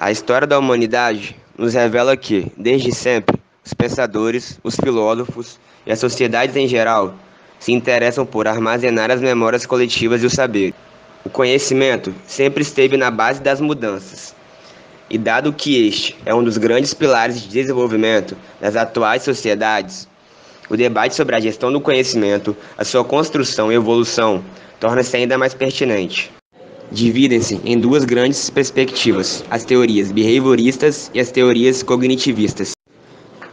A história da humanidade nos revela que, desde sempre, os pensadores, os filósofos e as sociedades em geral se interessam por armazenar as memórias coletivas e o saber. O conhecimento sempre esteve na base das mudanças, e dado que este é um dos grandes pilares de desenvolvimento das atuais sociedades, o debate sobre a gestão do conhecimento, a sua construção e evolução, torna-se ainda mais pertinente. Dividem-se em duas grandes perspectivas, as teorias behavioristas e as teorias cognitivistas.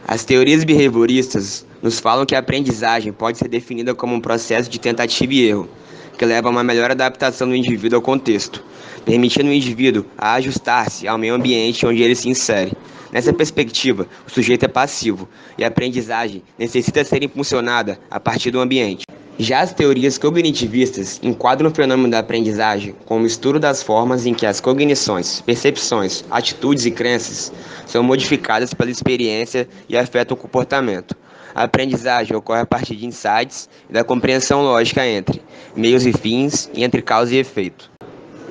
As teorias behavioristas nos falam que a aprendizagem pode ser definida como um processo de tentativa e erro, que leva a uma melhor adaptação do indivíduo ao contexto, permitindo ao indivíduo a ajustar-se ao meio ambiente onde ele se insere. Nessa perspectiva, o sujeito é passivo e a aprendizagem necessita ser impulsionada a partir do ambiente. Já as teorias cognitivistas enquadram o fenômeno da aprendizagem como o estudo das formas em que as cognições, percepções, atitudes e crenças são modificadas pela experiência e afetam o comportamento. A aprendizagem ocorre a partir de insights e da compreensão lógica entre meios e fins e entre causa e efeito.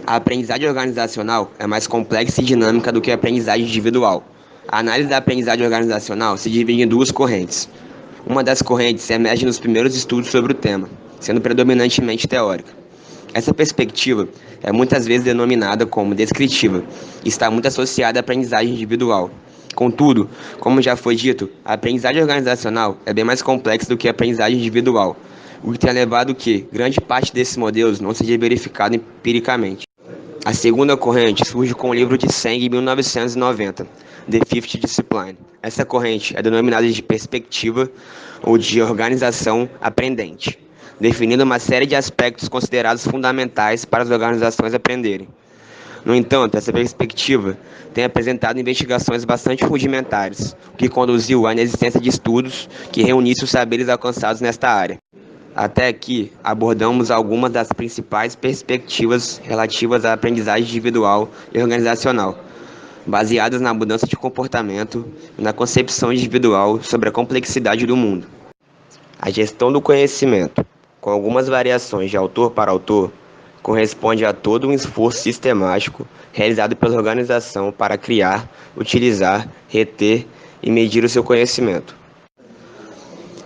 A aprendizagem organizacional é mais complexa e dinâmica do que a aprendizagem individual. A análise da aprendizagem organizacional se divide em duas correntes. Uma das correntes emerge nos primeiros estudos sobre o tema, sendo predominantemente teórica. Essa perspectiva é muitas vezes denominada como descritiva e está muito associada à aprendizagem individual. Contudo, como já foi dito, a aprendizagem organizacional é bem mais complexa do que a aprendizagem individual, o que tem levado que grande parte desses modelos não seja verificado empiricamente. A segunda corrente surge com o livro de Seng em 1990, The Fifth Discipline. Essa corrente é denominada de perspectiva ou de organização aprendente, definindo uma série de aspectos considerados fundamentais para as organizações aprenderem. No entanto, essa perspectiva tem apresentado investigações bastante rudimentares, o que conduziu à inexistência de estudos que reunissem os saberes alcançados nesta área. Até aqui, abordamos algumas das principais perspectivas relativas à aprendizagem individual e organizacional, baseadas na mudança de comportamento e na concepção individual sobre a complexidade do mundo. A gestão do conhecimento, com algumas variações de autor para autor, corresponde a todo um esforço sistemático realizado pela organização para criar, utilizar, reter e medir o seu conhecimento.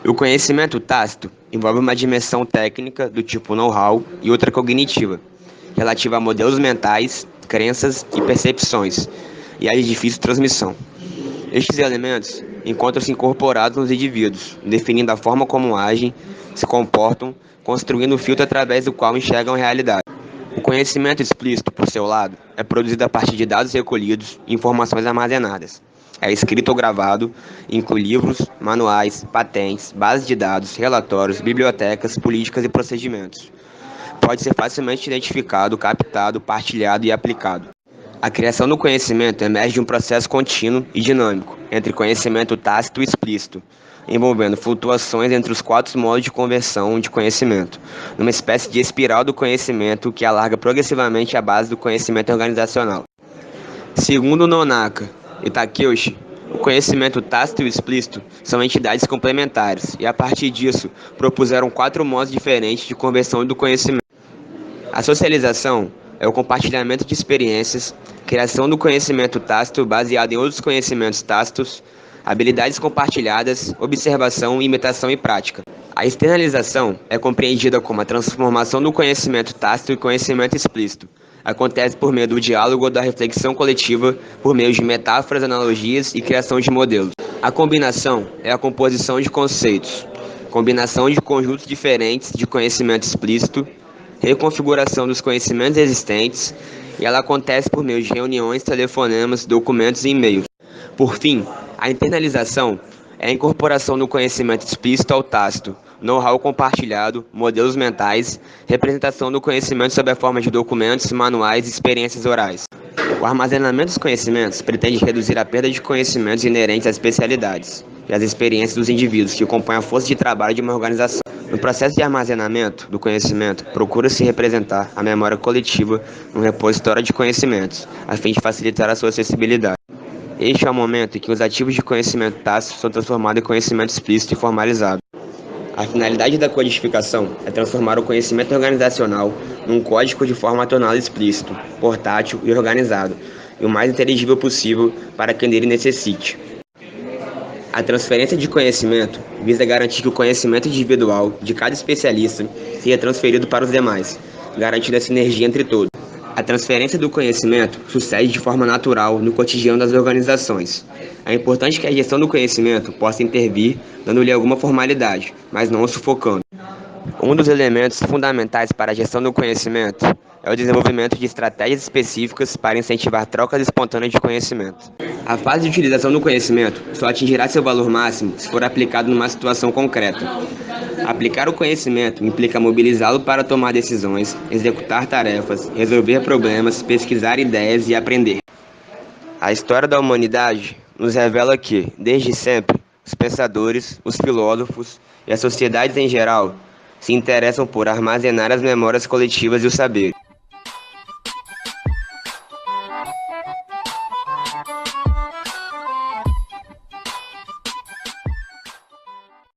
O conhecimento tácito envolve uma dimensão técnica do tipo know-how e outra cognitiva, relativa a modelos mentais, crenças e percepções, e a de difícil transmissão. Estes elementos encontram-se incorporados nos indivíduos, definindo a forma como agem, se comportam, construindo o filtro através do qual enxergam a realidade. O conhecimento explícito, por seu lado, é produzido a partir de dados recolhidos e informações armazenadas. É escrito ou gravado, inclui livros, manuais, patentes, bases de dados, relatórios, bibliotecas, políticas e procedimentos. Pode ser facilmente identificado, captado, partilhado e aplicado. A criação do conhecimento emerge de um processo contínuo e dinâmico entre conhecimento tácito e explícito, envolvendo flutuações entre os quatro modos de conversão de conhecimento, numa espécie de espiral do conhecimento que alarga progressivamente a base do conhecimento organizacional. Segundo Nonaka e Takeuchi, o conhecimento tácito e o explícito são entidades complementares e, a partir disso, propuseram 4 modos diferentes de conversão do conhecimento. A socialização é o compartilhamento de experiências, criação do conhecimento tácito baseado em outros conhecimentos tácitos, habilidades compartilhadas, observação, imitação e prática. A externalização é compreendida como a transformação do conhecimento tácito em conhecimento explícito. Acontece por meio do diálogo ou da reflexão coletiva, por meio de metáforas, analogias e criação de modelos. A combinação é a composição de conceitos, combinação de conjuntos diferentes de conhecimento explícito, reconfiguração dos conhecimentos existentes, e ela acontece por meio de reuniões, telefonemas, documentos e e-mails. Por fim, a internalização é a incorporação do conhecimento explícito ao tácito, know-how compartilhado, modelos mentais, representação do conhecimento sob a forma de documentos, manuais e experiências orais. O armazenamento dos conhecimentos pretende reduzir a perda de conhecimentos inerentes às especialidades e às experiências dos indivíduos que compõem a força de trabalho de uma organização. No processo de armazenamento do conhecimento, procura-se representar a memória coletiva num repositório de conhecimentos, a fim de facilitar a sua acessibilidade. Este é o momento em que os ativos de conhecimento tácito são transformados em conhecimento explícito e formalizado. A finalidade da codificação é transformar o conhecimento organizacional num código de forma a torná-lo explícito, portátil e organizado, e o mais inteligível possível para quem dele necessite. A transferência de conhecimento visa garantir que o conhecimento individual de cada especialista seja transferido para os demais, garantindo a sinergia entre todos. A transferência do conhecimento sucede de forma natural no cotidiano das organizações. É importante que a gestão do conhecimento possa intervir, dando-lhe alguma formalidade, mas não o sufocando. Um dos elementos fundamentais para a gestão do conhecimento é o desenvolvimento de estratégias específicas para incentivar trocas espontâneas de conhecimento. A fase de utilização do conhecimento só atingirá seu valor máximo se for aplicado numa situação concreta. Aplicar o conhecimento implica mobilizá-lo para tomar decisões, executar tarefas, resolver problemas, pesquisar ideias e aprender. A história da humanidade nos revela que, desde sempre, os pensadores, os filósofos e as sociedades em geral se interessam por armazenar as memórias coletivas e o saber.